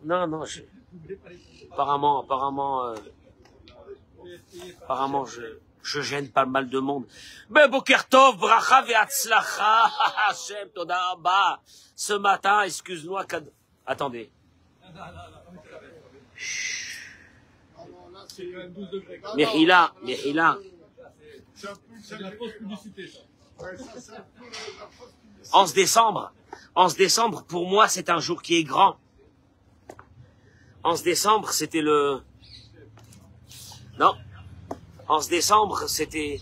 Non, non, apparemment, je gêne pas mal de monde. Mais Boker Tov, bracha ve'atzlacha, Hashem, toda rabba. Ce matin, excuse-moi, attendez. Mechila. C'est de la fausse publicité, ça. 11 décembre, pour moi, c'est un jour qui est grand. 11 décembre, c'était le... Non. 11 décembre, c'était...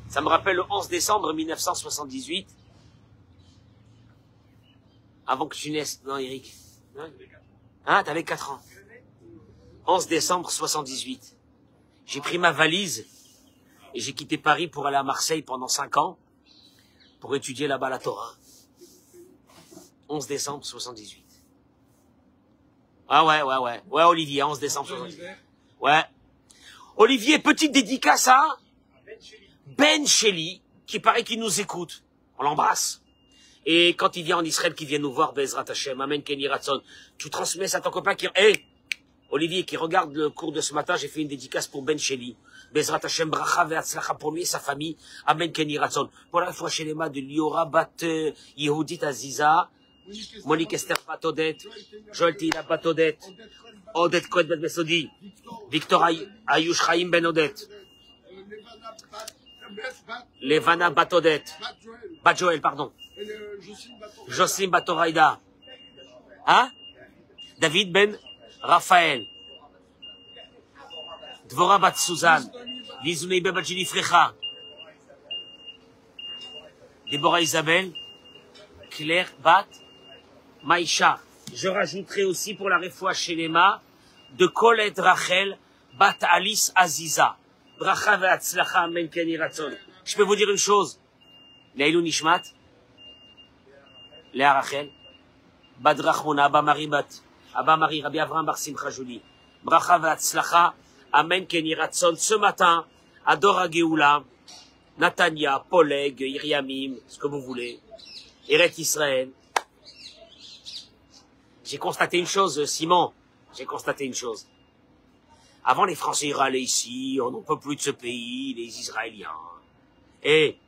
Ça me rappelle le 11 décembre 1978. Avant que tu naisses. Non, Eric. Hein, t'avais 4 ans. 11 décembre 78. J'ai pris ma valise et j'ai quitté Paris pour aller à Marseille pendant 5 ans pour étudier là-bas la Torah. 11 décembre 78. Ah ouais, Olivier, 11 décembre 78. Ouais. Olivier, petite dédicace à Ben Sheli, qui paraît qu'il nous écoute. On l'embrasse. Et quand il vient en Israël, qu'il vient nous voir, Bezrat Hashem, Amen Kenny Ratson, tu transmets ça à ton copain qui... Hey, Olivier, qui regarde le cours de ce matin, j'ai fait une dédicace pour Ben Sheli. Bezrat Hashem, bracha ve'atzlacha pour lui et sa famille. Amen Kenny Ratson. Pour la fois chez les mains de Liora Bat Yehudit Aziza, Monique Esther Batodet, Joël Tila Batodet, Odette Kohet Bet Besodi, Victor Ayush Chaim Ben Odette, Levana Batodet, Bat Joël, pardon, Jocelyne Batoraïda, hein? David Ben Raphaël, Dvora Bat Suzanne, Lizounei Ben Bajili Frecha, Déborah Isabelle, Claire Bat Maïcha. Je rajouterai aussi pour la réfoua chez les mains de Colette Rachel Bat Alice Aziza. Bracha ve'atzlacha amen keni ratzon. Je peux vous dire une chose. Leilou Nishmat, Léa Rachel, Bat Rachmona, Abba Marie Rabbi Avraham Bar Simcha Jouli. Bracha ve'atzlacha amen keni ratzon. Ce matin, à Dora Geoula, Natania, Poleg, Iriamim, ce que vous voulez, Eret Israël. J'ai constaté une chose, Simon. J'ai constaté une chose. Avant, les Français râlaient ici, on n'en peut plus de ce pays, les Israéliens. Et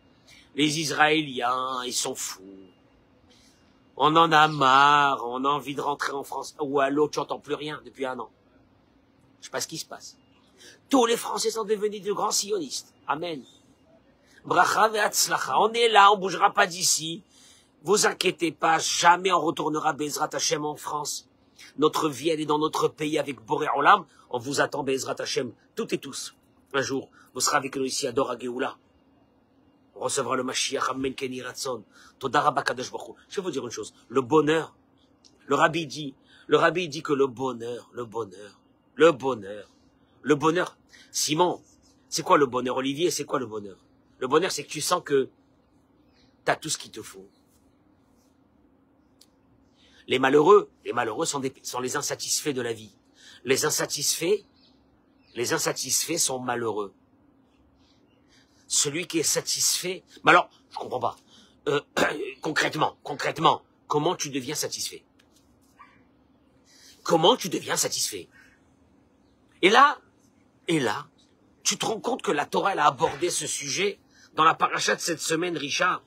les Israéliens, ils sont fous. On en a marre, on a envie de rentrer en France. Ou à l'autre, j'entends plus rien depuis 1 an. Je sais pas ce qui se passe. Tous les Français sont devenus de grands sionistes. Amen. Bracha ve'atzlacha. On est là, on bougera pas d'ici. Vous inquiétez pas, jamais on retournera Bezrat Hashem en France. Notre vie, elle est dans notre pays avec Boré Olam. On vous attend Bezrat Hashem, toutes et tous. Un jour, vous serez avec nous ici à Dora Geoula. On recevra le Mashiach, Amen Keni Ratson. Toda Rabba Kadosh Baruch Hu. Je vais vous dire une chose. Le bonheur, le rabbi dit que le bonheur. Simon, c'est quoi le bonheur? Olivier, c'est quoi le bonheur? Le bonheur, c'est que tu sens que tu as tout ce qu'il te faut. Les malheureux sont les insatisfaits de la vie. Les insatisfaits sont malheureux. Celui qui est satisfait, mais alors, je comprends pas. Concrètement, comment tu deviens satisfait? Comment tu deviens satisfait? Et là, tu te rends compte que la Torah, elle a abordé ce sujet dans la paracha de cette semaine, Richard.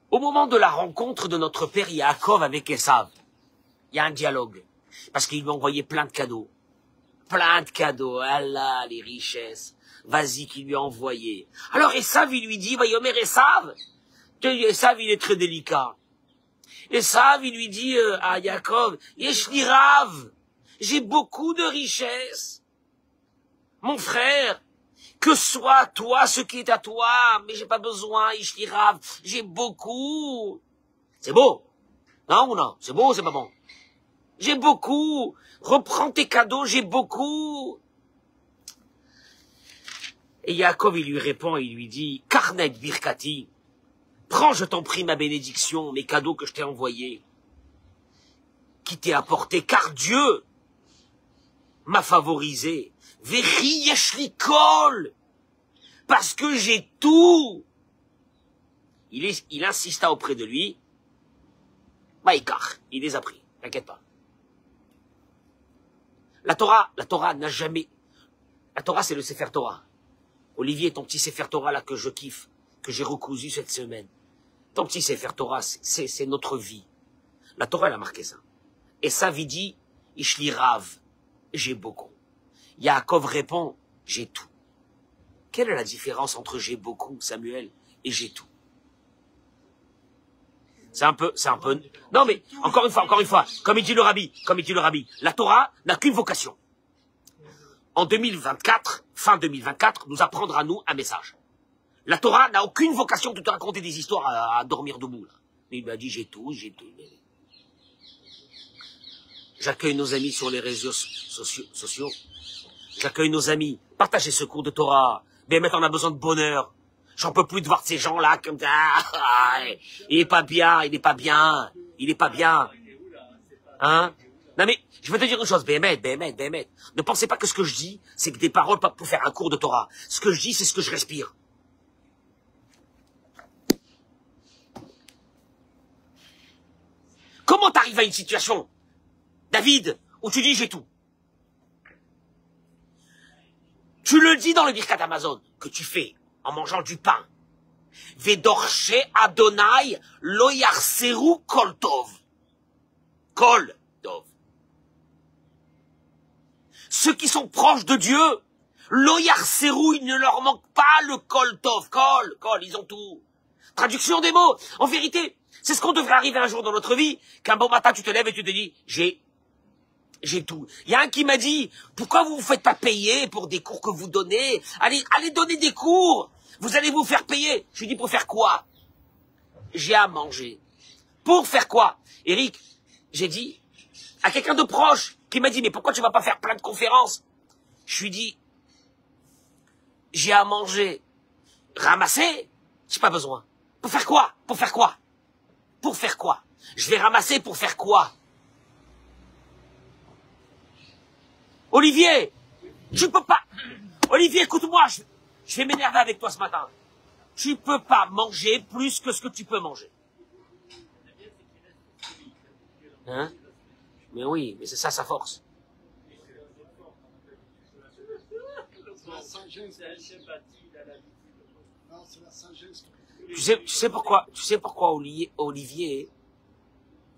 Au moment de la rencontre de notre père Yaakov avec Esav, il y a un dialogue. Parce qu'il lui a envoyé plein de cadeaux. Allah, les richesses. Vas-y, qu'il lui a envoyé. Alors Esav, il lui dit, Vayomer Esav. Esav, il est très délicat. Esav, il lui dit à Yaakov, Yeshli Rav, j'ai beaucoup de richesses. Mon frère, que soit toi ce qui est à toi, mais j'ai pas besoin, Yeshli Rav, j'ai beaucoup. C'est beau. Non ou non? C'est beau ou c'est pas bon? J'ai beaucoup. Reprends tes cadeaux, j'ai beaucoup. Et Yaakov, il lui répond, il lui dit, Karnet Birkati, prends, je t'en prie, ma bénédiction, mes cadeaux que je t'ai envoyés, qui t'ai apporté, car Dieu m'a favorisé. Vechi yeshli kol, parce que j'ai tout. Il insista auprès de lui, Maïkar, il les a pris. T'inquiète pas. La Torah n'a jamais... La Torah, c'est le Sefer Torah. Olivier, ton petit Sefer Torah là que je kiffe, que j'ai recousu cette semaine. Ton petit Sefer Torah, c'est notre vie. La Torah, elle a marqué ça. Et ça, dit, Ishli Rav, j'ai beaucoup. Yaakov répond, j'ai tout. Quelle est la différence entre j'ai beaucoup, Samuel, et j'ai tout? C'est un peu, non mais, encore une fois, comme il dit le rabbi, la Torah n'a qu'une vocation. En 2024, fin 2024, nous apprendre à nous un message. La Torah n'a aucune vocation de te raconter des histoires à dormir debout, là. Mais il m'a dit, j'ai tout. J'accueille nos amis sur les réseaux sociaux. J'accueille nos amis. Partagez ce cours de Torah. Mais maintenant, on a besoin de bonheur. J'en peux plus de voir ces gens-là comme ça. Il est pas bien. Hein? Non mais, je vais te dire une chose, Béhémet. Ne pensez pas que ce que je dis, c'est que des paroles pour faire un cours de Torah. Ce que je dis, c'est ce que je respire. Comment t'arrives à une situation, David, où tu dis j'ai tout? Tu le dis dans le Birkat Amazon, que tu fais en mangeant du pain. Vedorche Adonai lo yarseru kol tov. Kol tov. Ceux qui sont proches de Dieu, lo yarseru, il ne leur manque pas le kol tov. Kol, ils ont tout. Traduction des mots. En vérité, c'est ce qu'on devrait arriver un jour dans notre vie, qu'un bon matin tu te lèves et tu te dis, j'ai tout. Il y a un qui m'a dit, pourquoi vous vous faites pas payer pour des cours que vous donnez? Allez donner des cours. Vous allez vous faire payer. Je lui dis, pour faire quoi? J'ai à manger. Pour faire quoi? Eric, j'ai dit, à quelqu'un de proche, qui m'a dit, mais pourquoi tu vas pas faire plein de conférences? Je lui dis, j'ai à manger. Ramasser? J'ai pas besoin. Pour faire quoi? Je vais ramasser pour faire quoi? Olivier, tu peux pas. Olivier, écoute-moi, je vais m'énerver avec toi ce matin. Tu peux pas manger plus que ce que tu peux manger. Hein? Mais oui, mais c'est ça sa force. Tu sais pourquoi Olivier,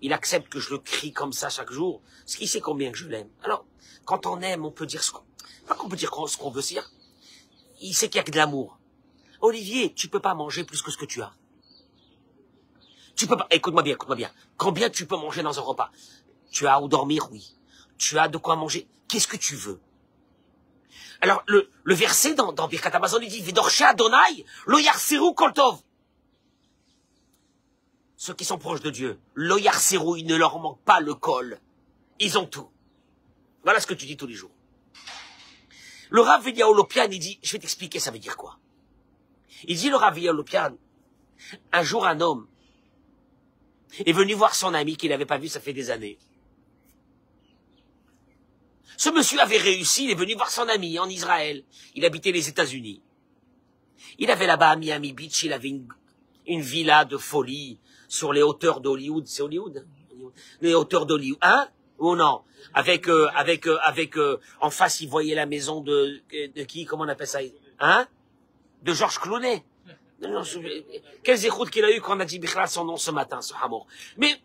il accepte que je le crie comme ça chaque jour, parce qu'il sait combien que je l'aime. Alors, quand on aime, on peut dire ce qu'on veut dire. Il sait qu'il y a que de l'amour. Olivier, tu peux pas manger plus que ce que tu as. Tu peux pas, écoute-moi bien. Combien tu peux manger dans un repas? Tu as où dormir, oui. Tu as de quoi manger. Qu'est-ce que tu veux? Alors, le verset dans Birkat Amazon, il dit, Vedorche Adonai, lo yarseru kol tov. Ceux qui sont proches de Dieu, lo yarseru, il ne leur manque pas le kol. Ils ont tout. Voilà ce que tu dis tous les jours. Le Rav Eliyahu Lopian, il dit, je vais t'expliquer ça veut dire quoi. Il dit, le Rav Eliyahu Lopian, un jour un homme est venu voir son ami qu'il n'avait pas vu, ça fait des années. Ce monsieur avait réussi, il est venu voir son ami en Israël. Il habitait les États-Unis. Il avait là-bas à Miami Beach, il avait une villa de folie sur les hauteurs d'Hollywood. C'est Hollywood? Les hauteurs d'Hollywood. Hein? Ou non? Avec en face, il voyait la maison de qui? Comment on appelle ça? Hein? De Georges Clooney. Quelles écoutes qu'il a eu quand on a dit Bichla son nom ce matin, ce amour. Mais,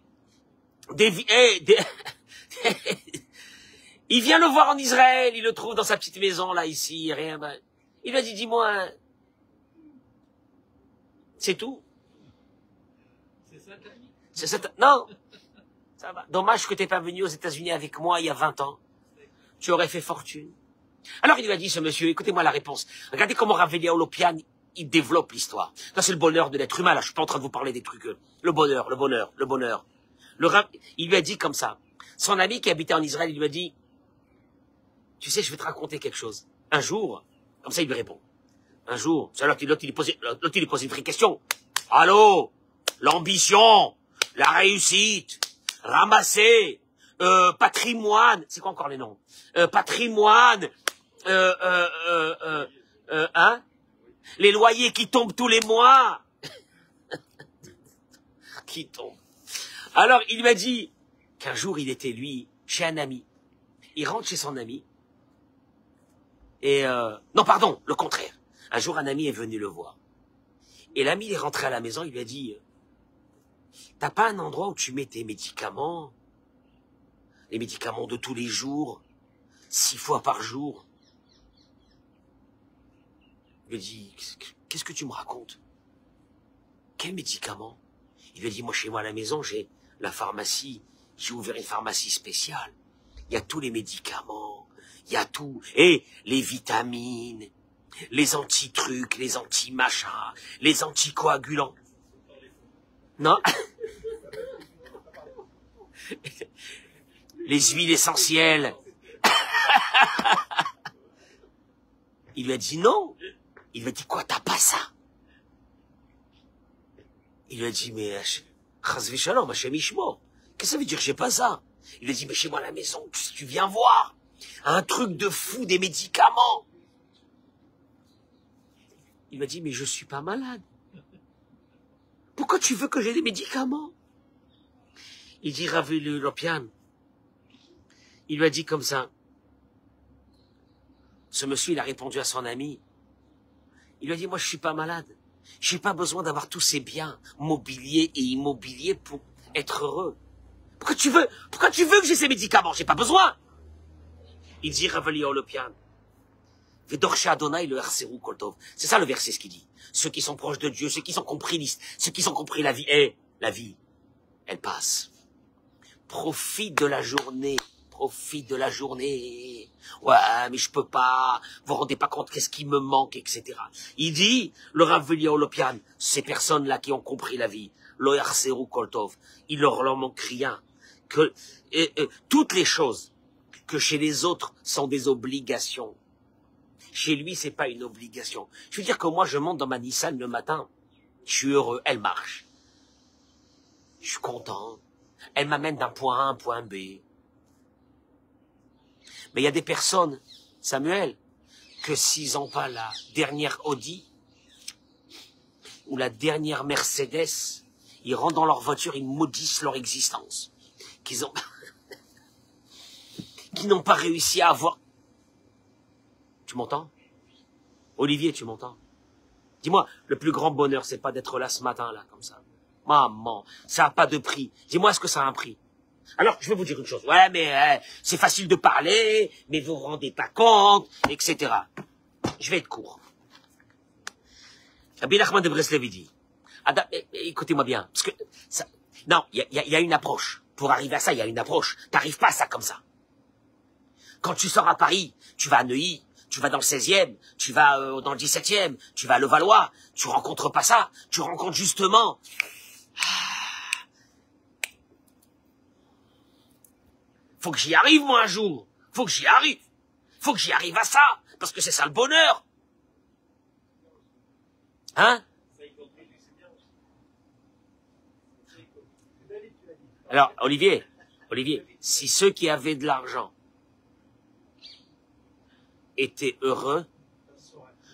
il vient le voir en Israël, il le trouve dans sa petite maison, là, ici, rien. Il lui a dit, dis-moi, c'est tout? C'est ça, non. Ça va. Dommage que t'es pas venu aux États-Unis avec moi il y a 20 ans. Tu aurais fait fortune. Alors il lui a dit, ce monsieur, écoutez-moi la réponse. Regardez comment Rav Eliyahu Lopian, il développe l'histoire. Ça, c'est le bonheur de l'être humain, là. Je suis pas en train de vous parler des trucs. Le bonheur. Il lui a dit comme ça. Son ami qui habitait en Israël, il lui a dit, tu sais, je vais te raconter quelque chose. Un jour, comme ça, il lui répond. Un jour, l'autre, il lui pose une vraie question. Allô? L'ambition, la réussite, ramasser, patrimoine, c'est quoi encore les noms? Patrimoine, hein? Les loyers qui tombent tous les mois. Qui tombent. Alors, il m'a dit, qu'un jour il était, lui, chez un ami. Il rentre chez son ami. Et non, pardon, le contraire. Un jour, un ami est venu le voir. Et l'ami est rentré à la maison, il lui a dit, t'as pas un endroit où tu mets tes médicaments? Les médicaments de tous les jours, 6 fois par jour. Il lui a dit, qu'est-ce que tu me racontes? Quel médicament? Il lui a dit, moi, chez moi à la maison, j'ai la pharmacie. J'ai ouvert une pharmacie spéciale. Il y a tous les médicaments. Il y a tout. Et les vitamines, les anti-trucs, les anti-machins, les anticoagulants. Non? Les huiles essentielles. Il lui a dit non. Il lui a dit quoi, t'as pas ça? Il lui a dit mais chazvi shalom, Hashem ishmor. Qu'est-ce que ça veut dire j'ai pas ça? Il lui a dit mais chez moi à la maison, tu viens voir. Un truc de fou, des médicaments. Il m'a dit mais je suis pas malade. Pourquoi tu veux que j'ai des médicaments? Il dit Rav Lopian. Il lui a dit comme ça. Ce monsieur, il a répondu à son ami. Il lui a dit, moi, je suis pas malade. J'ai pas besoin d'avoir tous ces biens mobiliers et immobiliers pour être heureux. Pourquoi tu veux que j'ai ces médicaments? J'ai pas besoin. Il dit, Rav Lopian. Vedorshe Adonai le Harseru Koltov. C'est ça le verset, ce qu'il dit. Ceux qui sont proches de Dieu, ceux qui ont compris la vie. Et la vie, elle passe. Profite de la journée. Profite de la journée. Ouais, mais je peux pas. Vous vous rendez pas compte qu'est-ce qui me manque, etc. Il dit, le Rav Lopian, ces personnes-là qui ont compris la vie, lo Harseru Koltov, il leur manque rien. Que toutes les choses que chez les autres sont des obligations. Chez lui, c'est pas une obligation. Je veux dire que moi, je monte dans ma Nissan le matin. Je suis heureux. Elle marche. Je suis content. Elle m'amène d'un point A à un point B. Mais il y a des personnes, Samuel, que s'ils n'ont pas la dernière Audi ou la dernière Mercedes, ils rentrent dans leur voiture, ils maudissent leur existence. Qui n'ont pas réussi à avoir... Tu m'entends? Olivier, tu m'entends? Dis-moi, le plus grand bonheur, c'est pas d'être là ce matin, là, comme ça. Maman, ça n'a pas de prix. Dis-moi, est-ce que ça a un prix? Alors, je vais vous dire une chose. Ouais, mais c'est facile de parler, mais vous vous rendez pas compte, etc. Je vais être court. Rabbi Nachman de Breslev dit, écoutez-moi bien, parce que ça, non, il y a une approche. Pour arriver à ça, il y a une approche. T'arrives pas à ça comme ça. Quand tu sors à Paris, tu vas à Neuilly, tu vas dans le 16e, tu vas dans le 17e, tu vas à Levallois, tu rencontres pas ça, tu rencontres justement... Faut que j'y arrive, moi, un jour. Faut que j'y arrive. Faut que j'y arrive à ça, parce que c'est ça le bonheur. Hein? Alors, Olivier, si ceux qui avaient de l'argent étaient heureux,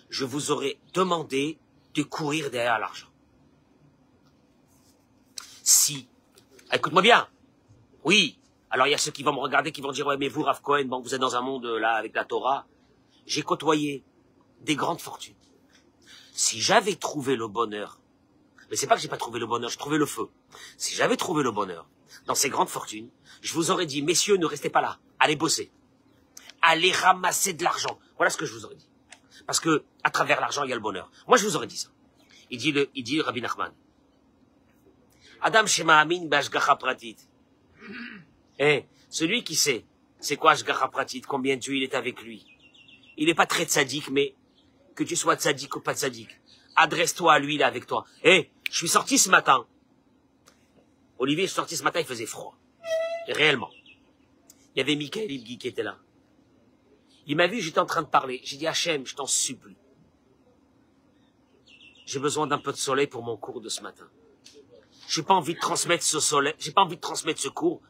je vous aurais demandé de courir derrière l'argent. Si, écoute-moi bien, oui, alors il y a ceux qui vont me regarder, qui vont dire, ouais, mais vous, Rav Cohen, bon, vous êtes dans un monde, là, avec la Torah, j'ai côtoyé des grandes fortunes. Si j'avais trouvé le bonheur, mais c'est pas que j'ai pas trouvé le bonheur, j'ai trouvé le feu. Si j'avais trouvé le bonheur dans ces grandes fortunes, je vous aurais dit, messieurs, ne restez pas là, allez bosser. Allez ramasser de l'argent. Voilà ce que je vous aurais dit. Parce que, à travers l'argent, il y a le bonheur. Moi, je vous aurais dit ça. Il dit Rabbi Nachman. Adam Shema Amin Bashgacha Pratit. Celui qui sait, c'est quoi Ashgacha Pratit, combien Dieu il est avec lui. Il n'est pas très tzaddik, mais que tu sois tzaddik ou pas tzaddik, adresse-toi à lui, là, avec toi. Je suis sorti ce matin. Olivier, je suis sorti ce matin, il faisait froid. Et réellement. Il y avait Michael Ilgi qui était là. Il m'a vu, j'étais en train de parler. J'ai dit, Hachem, je t'en supplie. J'ai besoin d'un peu de soleil pour mon cours de ce matin. J'ai pas envie de transmettre ce soleil, j'ai pas envie de transmettre ce cours.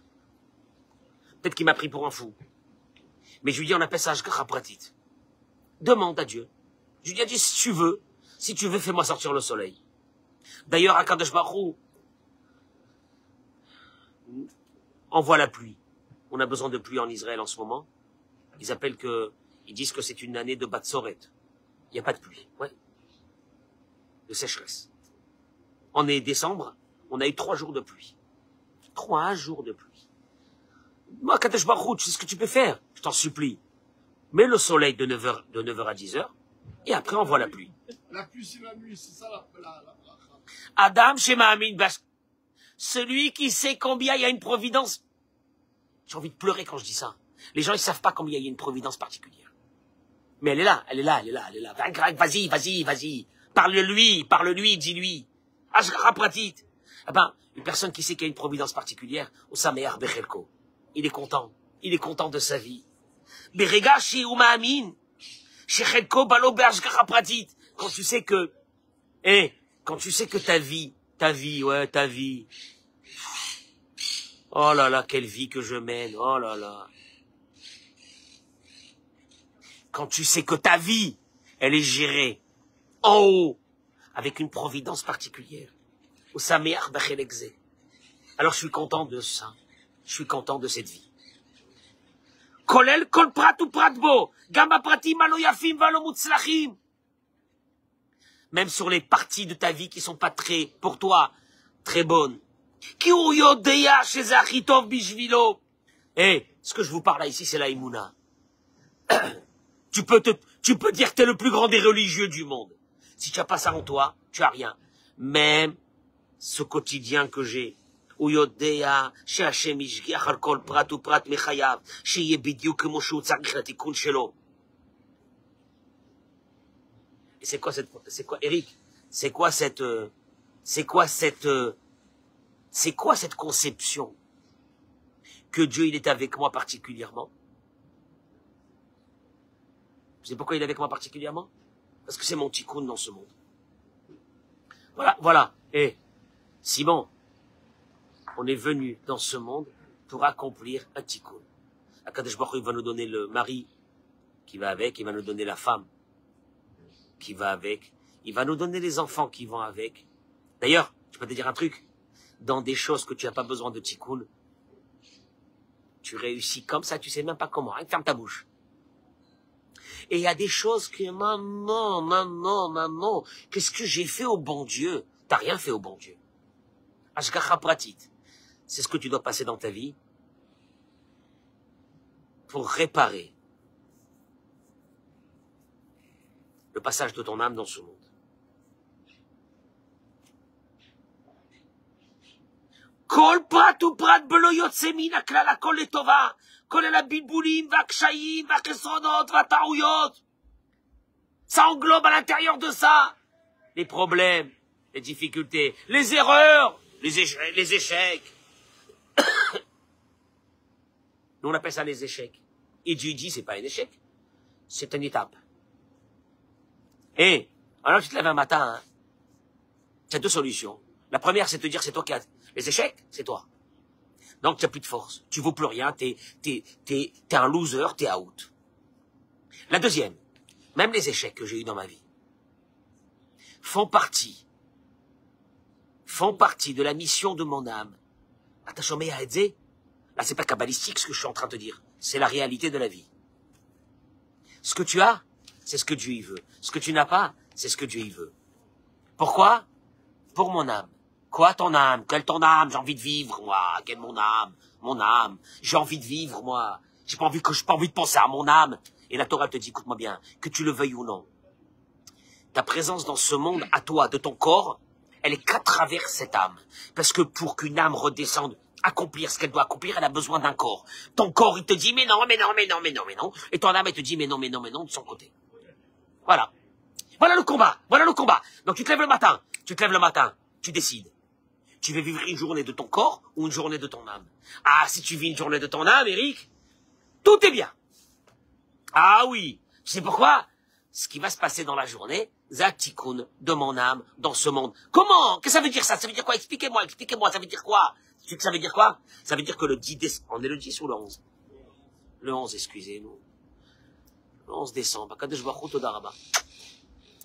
Peut-être qu'il m'a pris pour un fou. Mais je lui dis, on appelle ça Ashgacha Pratit. Demande à Dieu. Je lui dis, si tu veux, fais-moi sortir le soleil. D'ailleurs, à Kadosh Baruch Hu, envoie la pluie. On a besoin de pluie en Israël en ce moment. Ils disent que c'est une année de Batsoret. Il n'y a pas de pluie, ouais. De sécheresse. On est décembre, on a eu 3 jours de pluie. 3 jours de pluie. Moi, Kadesh Baruch, tu sais ce que tu peux faire? Je t'en supplie. Mets le soleil de 9h à 10h, et après on voit la pluie. La pluie, c'est la nuit, c'est ça la Adam Shema Amin Bash. Celui qui sait combien il y a une providence. J'ai envie de pleurer quand je dis ça. Les gens, ils savent pas combien il y a une providence particulière. Mais elle est là, elle est là, elle est là, elle est là. Vas-y, vas-y, vas-y. Parle-lui, dis-lui. Ashkara Pratit. Eh ben, une personne qui sait qu'il y a une providence particulière, Osameach Bechelko. Il est content de sa vie. Berega Shi Umaamin. Shechelko Balo Beashkara Pratit. Quand tu sais que ta vie, oh là là, quelle vie que je mène, oh là là. Quand tu sais que ta vie, elle est gérée en haut, avec une providence particulière. Alors je suis content de ça. Je suis content de cette vie. Kolel kol prat ou pratbo, gama pratim aloyafim valomutzlachim. Même sur les parties de ta vie qui sont pas très, pour toi, très bonnes. Eh, ce que je vous parle là ici, c'est la Emouna. Tu peux dire que t'es le plus grand des religieux du monde. Si tu n'as pas ça en toi, tu as rien. Même ce quotidien que j'ai, et Eric, c'est quoi cette conception que Dieu, il est avec moi particulièrement? Vous savez pourquoi il est avec moi particulièrement? Parce que c'est mon tikkun dans ce monde. Voilà. Et Simon, on est venu dans ce monde pour accomplir un tikkun. Akadosh Baruch Hu, il va nous donner le mari qui va avec, il va nous donner la femme qui va avec, il va nous donner les enfants qui vont avec. D'ailleurs, je peux te dire un truc, dans des choses que tu n'as pas besoin de tikkun, tu réussis comme ça, tu sais même pas comment, hein, ferme ta bouche. Et il y a des choses que, maman, qu'est-ce que j'ai fait au bon Dieu? T'as rien fait au bon Dieu. Ashgacha pratit. C'est ce que tu dois passer dans ta vie pour réparer le passage de ton âme dans ce monde. Kol prat ou prat belo yotse min haklal hakol letova, kol הבלבולים והקשיים והחסרונות והטעויות. Ça englobe à l'intérieur de ça les problèmes, les difficultés, les erreurs, les échecs. Nous on appelle ça les échecs. Et Dieu dit c'est pas un échec, c'est une étape. Et alors tu te lèves un matin, hein, tu as 2 solutions. La première c'est de te dire c'est toi qui as les échecs, c'est toi. Donc tu n'as plus de force, tu vaux plus rien, t'es un loser, t'es out. La deuxième, même les échecs que j'ai eus dans ma vie font partie de la mission de mon âme. Atachomé à Edze, là c'est pas kabbalistique ce que je suis en train de te dire, c'est la réalité de la vie. Ce que tu as, c'est ce que Dieu y veut. Ce que tu n'as pas, c'est ce que Dieu y veut. Pourquoi? Pour mon âme. Quoi ton âme? Quelle ton âme? J'ai envie de vivre, moi. Quelle mon âme. J'ai envie de vivre, moi. J'ai pas envie de penser à mon âme. Et la Torah te dit, écoute-moi bien, que tu le veuilles ou non. Ta présence dans ce monde, à toi, de ton corps, elle est qu'à travers cette âme. Parce que pour qu'une âme redescende, accomplir ce qu'elle doit accomplir, elle a besoin d'un corps. Ton corps, il te dit, mais non. Et ton âme, elle te dit, mais non, de son côté. Voilà. Voilà le combat. Donc tu te lèves le matin, tu décides. Tu veux vivre une journée de ton corps ou une journée de ton âme? Ah, si tu vis une journée de ton âme, Eric, tout est bien. Ah oui. Tu sais pourquoi? Ce qui va se passer dans la journée, Zatikun de mon âme dans ce monde. Comment? Qu'est-ce que ça veut dire ça? Ça veut dire quoi? Expliquez-moi, ça veut dire quoi? Tu sais que ça veut dire quoi? Ça veut dire que le 10 décembre, on est le 10 ou le 11? Le 11, excusez-nous. Le 11 décembre.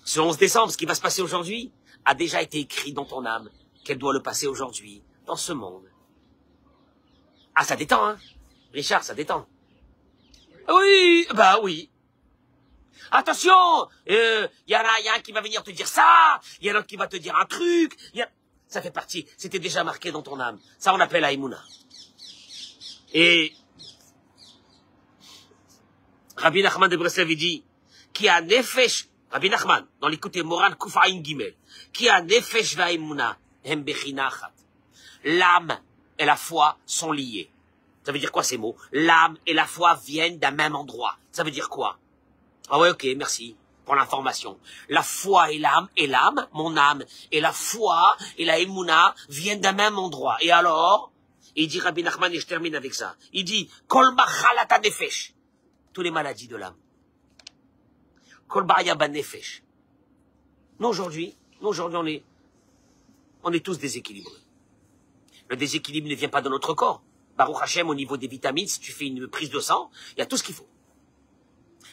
Ce 11 décembre, ce qui va se passer aujourd'hui, a déjà été écrit dans ton âme, qu'elle doit le passer aujourd'hui, dans ce monde. Ah, ça détend, hein. Richard, ça détend. Oui, bah oui. Attention, y a un qui va venir te dire ça, il y en a un qui va te dire un truc, ça fait partie, c'était déjà marqué dans ton âme. Ça, on appelle Haïmouna. Et Rabbi Nachman de Breslev, il dit, qui a nefesh, Rabbi Nachman, dans l'écoute Moran Kufaïn Gimel, qui a nefesh va'Haïmouna, hem bechina achat. L'âme et la foi sont liées. Ça veut dire quoi ces mots? L'âme et la foi viennent d'un même endroit. Ça veut dire quoi? Ah ouais, ok, merci pour l'information. La foi et l'âme, mon âme, et la foi et la Emouna viennent d'un même endroit. Et alors, il dit Rabbi Nachman, et je termine avec ça, il dit, Kol machalata nefesh, tous les maladies de l'âme. Kol ba'ya ba nefesh. Nous aujourd'hui, on est tous déséquilibrés. Le déséquilibre ne vient pas de notre corps. Baruch Hashem, au niveau des vitamines, si tu fais une prise de sang, il y a tout ce qu'il faut.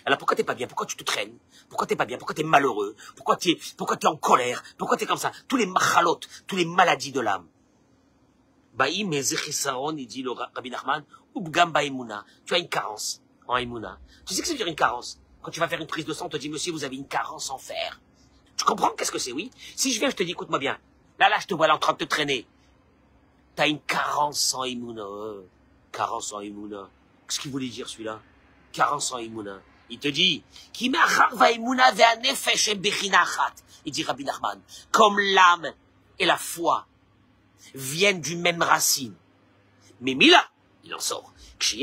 Alors pourquoi t'es pas bien? Pourquoi tu te traînes? Pourquoi t'es pas bien? Pourquoi t'es malheureux? Pourquoi t'es en colère? Pourquoi t'es comme ça? Tous les machalot, tous les maladies de l'âme. Baïm et Zechisaron, il dit le Rabbi Nachman, Ubgam Baïmouna. Tu as une carence en Emouna. Tu sais que ça veut dire une carence? Quand tu vas faire une prise de sang, on te dit, monsieur, vous avez une carence en fer. Tu comprends qu'est-ce que c'est, oui? Si je viens, je te dis, écoute-moi bien. Là, je te vois là en train de te traîner. T'as une carence en Emouna. Carence en Emouna. Qu'est-ce qu'il voulait dire, celui-là? Carence en Emouna. Il te dit, il dit Rabbi Nachman, comme l'âme et la foi viennent d'une même racine. Mais Mila, il en sort. S'il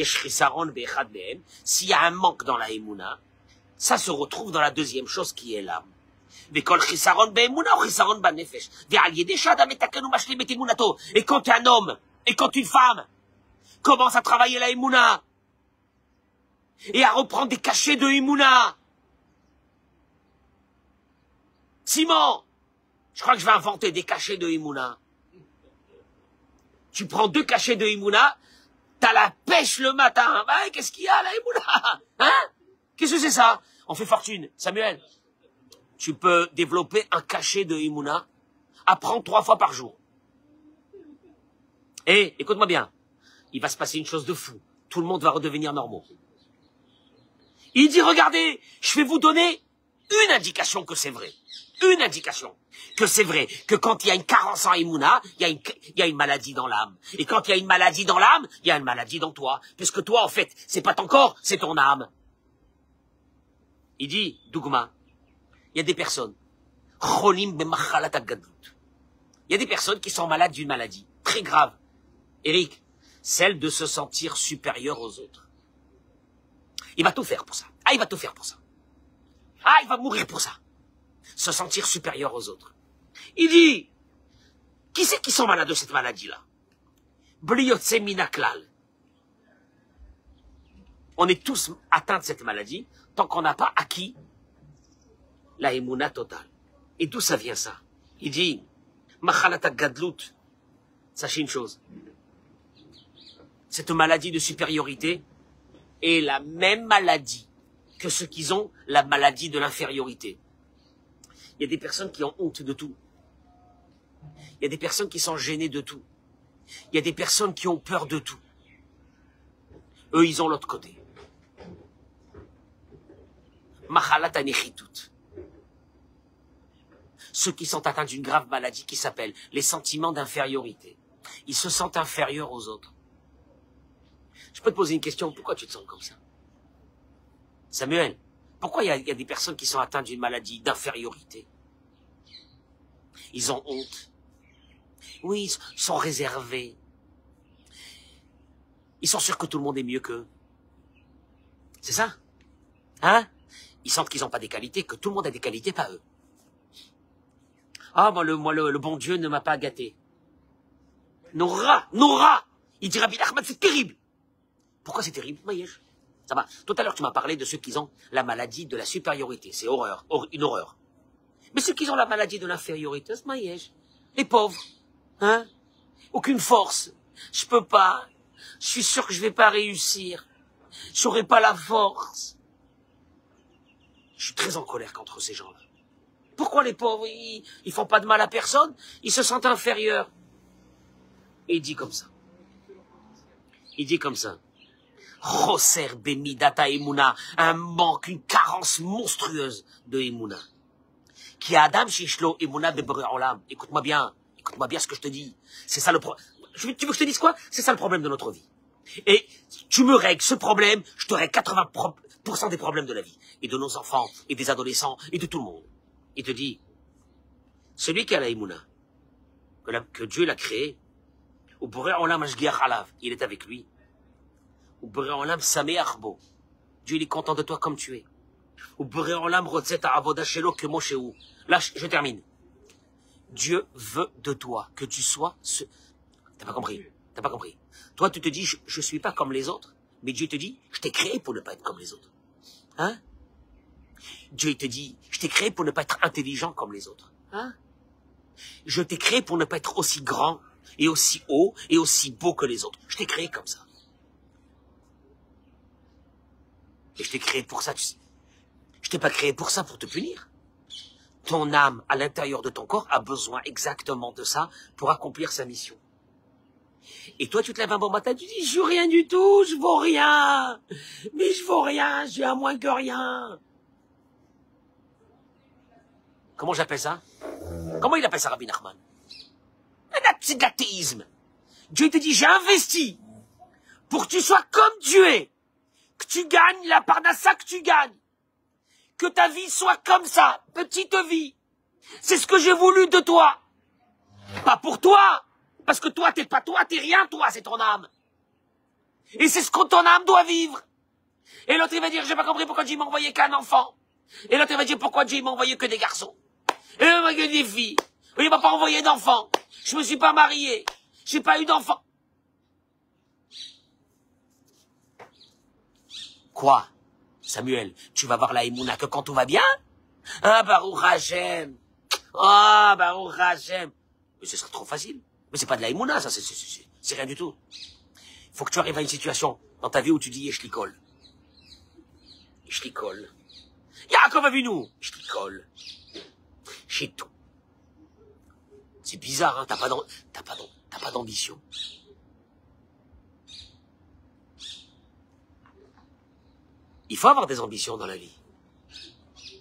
y a un manque dans la Emouna, ça se retrouve dans la deuxième chose qui est l'âme. Et quand un homme et quand une femme commencent à travailler la Emouna, et à reprendre des cachets de Emouna. Simon, je crois que je vais inventer des cachets de Emouna. Tu prends 2 cachets de Emouna, t'as la pêche le matin. Bah, qu'est-ce qu'il y a, la Emouna? Hein? Qu'est-ce que c'est ça? On fait fortune. Samuel, tu peux développer un cachet de Emouna, apprends 3 fois par jour. Et, écoute-moi bien, il va se passer une chose de fou. Tout le monde va redevenir normaux. Il dit, regardez, je vais vous donner une indication que c'est vrai. Une indication que c'est vrai. Que quand il y a une carence en Emouna, il y a une maladie dans l'âme. Et quand il y a une maladie dans l'âme, il y a une maladie dans toi. Puisque toi, en fait, c'est pas ton corps, c'est ton âme. Il dit, Dougma, il y a des personnes. Il y a des personnes qui sont malades d'une maladie très grave. Eric, celle de se sentir supérieur aux autres. Il va tout faire pour ça. Ah, il va tout faire pour ça. Ah, il va mourir pour ça. Se sentir supérieur aux autres. Il dit, qui c'est qui sont malades de cette maladie-là? Bliotse minaklal. On est tous atteints de cette maladie tant qu'on n'a pas acquis la Emouna totale. Et d'où ça vient ça? Il dit, Machalata gadlut. Sachez une chose. Cette maladie de supériorité est la même maladie que ceux qui ont la maladie de l'infériorité. Il y a des personnes qui ont honte de tout. Il y a des personnes qui sont gênées de tout. Il y a des personnes qui ont peur de tout. Eux, ils ont l'autre côté. Mahalat anichitut. Ceux qui sont atteints d'une grave maladie qui s'appelle les sentiments d'infériorité. Ils se sentent inférieurs aux autres. Je peux te poser une question, pourquoi tu te sens comme ça? Samuel, pourquoi il y a des personnes qui sont atteintes d'une maladie d'infériorité? Ils ont honte. Oui, ils sont réservés. Ils sont sûrs que tout le monde est mieux qu'eux. C'est ça? Hein? Ils sentent qu'ils n'ont pas des qualités, que tout le monde a des qualités, pas eux. Ah, le bon Dieu ne m'a pas gâté. Nora! Il dit Rabbi Nachman, c'est terrible. Pourquoi c'est terrible? Maïesh. Ça va. Tout à l'heure, tu m'as parlé de ceux qui ont la maladie de la supériorité. C'est horreur, une horreur. Mais ceux qui ont la maladie de l'infériorité, c'est Maïesh. Les pauvres. Hein? Aucune force. Je peux pas. Je suis sûr que je vais pas réussir. J'aurai pas la force. Je suis très en colère contre ces gens-là. Pourquoi les pauvres, ils font pas de mal à personne? Ils se sentent inférieurs. Et il dit comme ça. Il dit comme ça. Choser bemidata emuna, un manque, une carence monstrueuse de emuna. Qui a Adam shishlo emuna beboré olam. Écoute-moi bien ce que je te dis. C'est ça le problème. Tu veux que je te dise quoi? C'est ça le problème de notre vie. Et tu me règles ce problème, je te règle 80% des problèmes de la vie. Et de nos enfants, et des adolescents, et de tout le monde. Il te dit, celui qui a la emuna, que Dieu l'a créé, au boré olam ashgiach alav, il est avec lui. Au boré olam sameach bo. Dieu il est content de toi comme tu es. Au boré olam rotzet avoda shelo kemo shehu. Là, je termine. Dieu veut de toi que tu sois ce... T'as pas compris? T'as pas compris? Toi, tu te dis, je suis pas comme les autres. Mais Dieu te dit, je t'ai créé pour ne pas être comme les autres. Hein? Dieu il te dit, je t'ai créé pour ne pas être intelligent comme les autres. Hein? Je t'ai créé pour ne pas être aussi grand et aussi haut et aussi beau que les autres. Je t'ai créé comme ça. Et je t'ai créé pour ça, tu sais. Je t'ai pas créé pour ça, pour te punir. Ton âme, à l'intérieur de ton corps, a besoin exactement de ça pour accomplir sa mission. Et toi, tu te lèves un bon matin, tu dis, je vaux rien du tout, je vaux rien. Mais je vaux rien, je suis à moins que rien. Comment j'appelle ça? Comment il appelle ça, Rabbi Nachman? C'est de l'athéisme. Dieu te dit, j'ai investi pour que tu sois comme Dieu est, que tu gagnes la parnassa que tu gagnes, que ta vie soit comme ça, petite vie. C'est ce que j'ai voulu de toi. Pas pour toi, parce que toi, t'es pas toi, t'es rien, toi, c'est ton âme. Et c'est ce que ton âme doit vivre. Et l'autre, il va dire, j'ai pas compris pourquoi Dieu m'a envoyé qu'un enfant. Et l'autre, il va dire, pourquoi Dieu m'a envoyé que des garçons. Et il m'a envoyé des filles. Oui, il m'a pas envoyé d'enfants. Je me suis pas marié. J'ai pas eu d'enfants. Quoi? Samuel, tu vas voir la Emouna que quand tout va bien? Ah, Baruch Hashem. Ah, Baruch Hashem. Mais ce serait trop facile. Mais c'est pas de la Emouna, ça, c'est rien du tout. Il faut que tu arrives à une situation dans ta vie où tu dis, je l'icole. Je l'icole. Yaakov Avinu. Je l'icole. J'ai tout. C'est bizarre, hein, t'as pas d'ambition. Il faut avoir des ambitions dans la vie.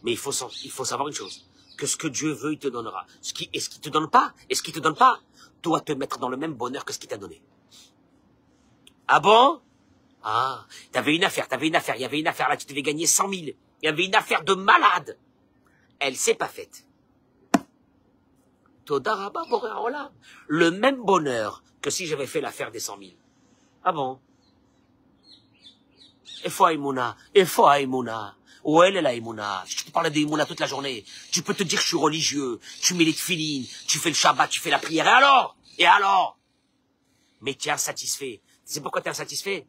Mais il faut savoir une chose. Que ce que Dieu veut, il te donnera. Est-ce qu'il te donne pas? Est-ce qu'il te donne pas? Doit te mettre dans le même bonheur que ce qu'il t'a donné. Ah bon? Ah, il y avait une affaire là, tu devais gagner 100 000. Il y avait une affaire de malade. Elle s'est pas faite. Todaraba Boréola. Le même bonheur que si j'avais fait l'affaire des 100 000. Ah bon? Et foi Emouna. Où elle est la Emouna? Je te parle d'Emouna toute la journée. Tu peux te dire que je suis religieux. Tu mets les tefilines. Tu fais le Shabbat, tu fais la prière. Et alors? Mais tu es insatisfait. Tu sais pourquoi tu es insatisfait?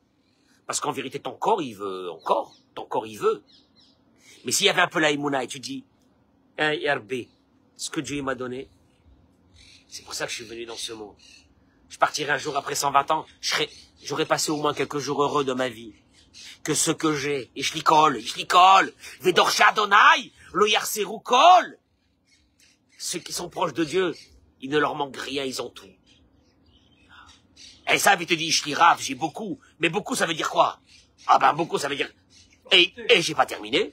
Parce qu'en vérité, ton corps, il veut encore. Ton corps, il veut. Mais s'il y avait un peu la Emouna et tu dis, RB, ce que Dieu m'a donné, c'est pour ça que je suis venu dans ce monde. Je partirai un jour après 120 ans, j'aurais passé au moins quelques jours heureux de ma vie. Que ce que j'ai, et je l'y colle, Vedorsha Adonai, lo yarseru kol. Ceux qui sont proches de Dieu, il ne leur manque rien, ils ont tout. Et ça, il te dit, je l'y rave, j'ai beaucoup. Mais beaucoup, ça veut dire quoi? Ah ben, beaucoup, ça veut dire, et j'ai pas terminé.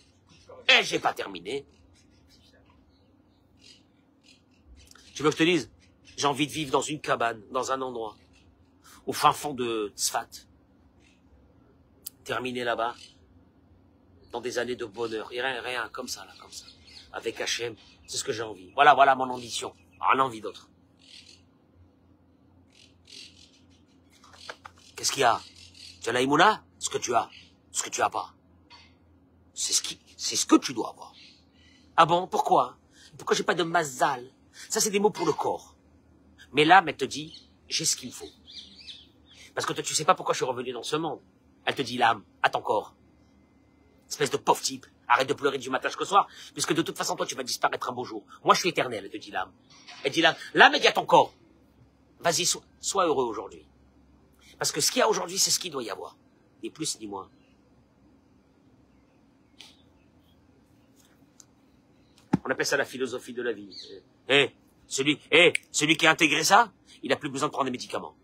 Tu veux que je te dise? J'ai envie de vivre dans une cabane, dans un endroit, au fin fond de Tzfat. Terminer là-bas, dans des années de bonheur. Et rien, comme ça. Avec Hachem, c'est ce que j'ai envie. Voilà mon ambition. Rien envie d'autre. Qu'est-ce qu'il y a? Tu as la Emouna? Ce que tu as pas. C'est ce que tu dois avoir. Ah bon, pourquoi? Pourquoi j'ai pas de mazal? Ça, c'est des mots pour le corps. Mais l'âme, elle te dit, j'ai ce qu'il me faut. Parce que toi, tu sais pas pourquoi je suis revenu dans ce monde. Elle te dit, l'âme, à ton corps. Espèce de pauvre type. Arrête de pleurer du matin jusqu'au soir, puisque de toute façon, toi, tu vas disparaître un beau jour. Moi, je suis éternel, elle te dit l'âme. Elle dit l'âme, elle dit à ton corps. Vas-y, sois heureux aujourd'hui. Parce que ce qu'il y a aujourd'hui, c'est ce qu'il doit y avoir. Ni plus, ni moins. On appelle ça la philosophie de la vie. Celui qui a intégré ça, il n'a plus besoin de prendre des médicaments.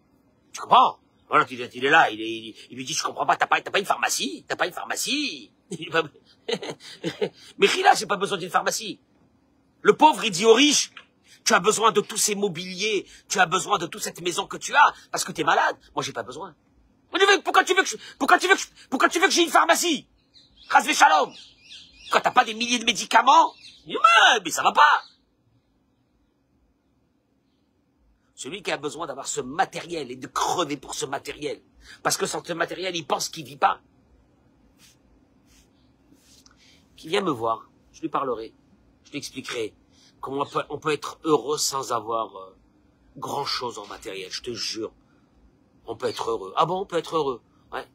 Tu comprends? Voilà, il est là, il lui dit, je comprends pas, t'as pas une pharmacie? T'as pas une pharmacie? Mais Khila, j'ai pas besoin d'une pharmacie. Le pauvre, il dit au riche, tu as besoin de tous ces mobiliers, tu as besoin de toute cette maison que tu as, parce que t'es malade. Moi, j'ai pas besoin. Pourquoi tu veux que j'ai une pharmacie? Razvé Shalom. Quand t'as pas des milliers de médicaments, mais ça va pas. Celui qui a besoin d'avoir ce matériel et de crever pour ce matériel. Parce que sans ce matériel, il pense qu'il vit pas. Qui vient me voir, je lui parlerai, je lui expliquerai comment on peut être heureux sans avoir grand chose en matériel, je te jure. On peut être heureux. Ah bon, on peut être heureux. Ouais.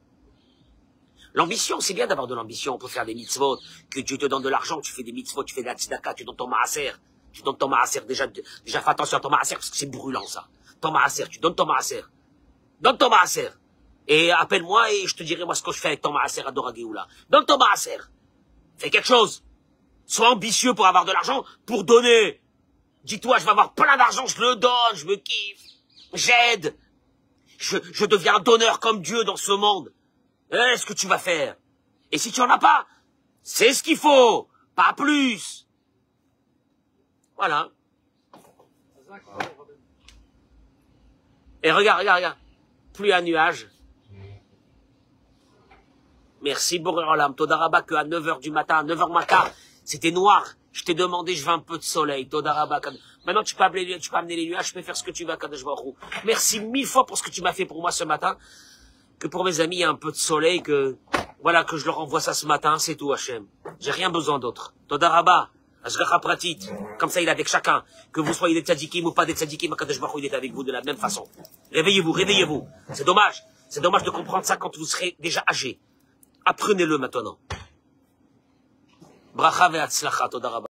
L'ambition, c'est bien d'avoir de l'ambition. On peut faire des mitzvot, que Dieu te donne de l'argent, tu fais des mitzvot, tu fais de la tzedaka, tu donnes ton maaser. Tu donnes ton maaser, déjà fais attention à ton maaser, parce que c'est brûlant, ça. Ton maaser, tu donnes ton maaser. Donne ton maaser. Et appelle-moi et je te dirai, moi, ce que je fais avec ton maaser à Dora Géoula. Donne ton maaser. Fais quelque chose. Sois ambitieux pour avoir de l'argent, pour donner. Dis-toi, je vais avoir plein d'argent, je le donne, je me kiffe. J'aide. Je deviens un donneur comme Dieu dans ce monde. Est-ce que tu vas faire? Et si tu en as pas, c'est ce qu'il faut. Pas plus. Voilà. Et regarde. Plus un nuage. Merci Borérolam. Todaraba que à 9h du matin, à 9h matin, c'était noir. Je t'ai demandé, je veux un peu de soleil. Todaraba. Maintenant, tu peux amener les nuages, je peux faire ce que tu veux, Kadosh Baruch Hu. Merci 1000 fois pour ce que tu m'as fait pour moi ce matin. Que pour mes amis, il y a un peu de soleil, que je leur envoie ça ce matin, c'est tout, Hachem. J'ai rien besoin d'autre. Todaraba. Ashgacha pratit. Comme ça, il est avec chacun. Que vous soyez des tzadikim ou pas des tzadikim, Kadosh Baruch Hu, il est avec vous de la même façon. Réveillez-vous. C'est dommage. C'est dommage de comprendre ça quand vous serez déjà âgé. Apprenez-le maintenant. Bracha ve'atzlacha, todaraba.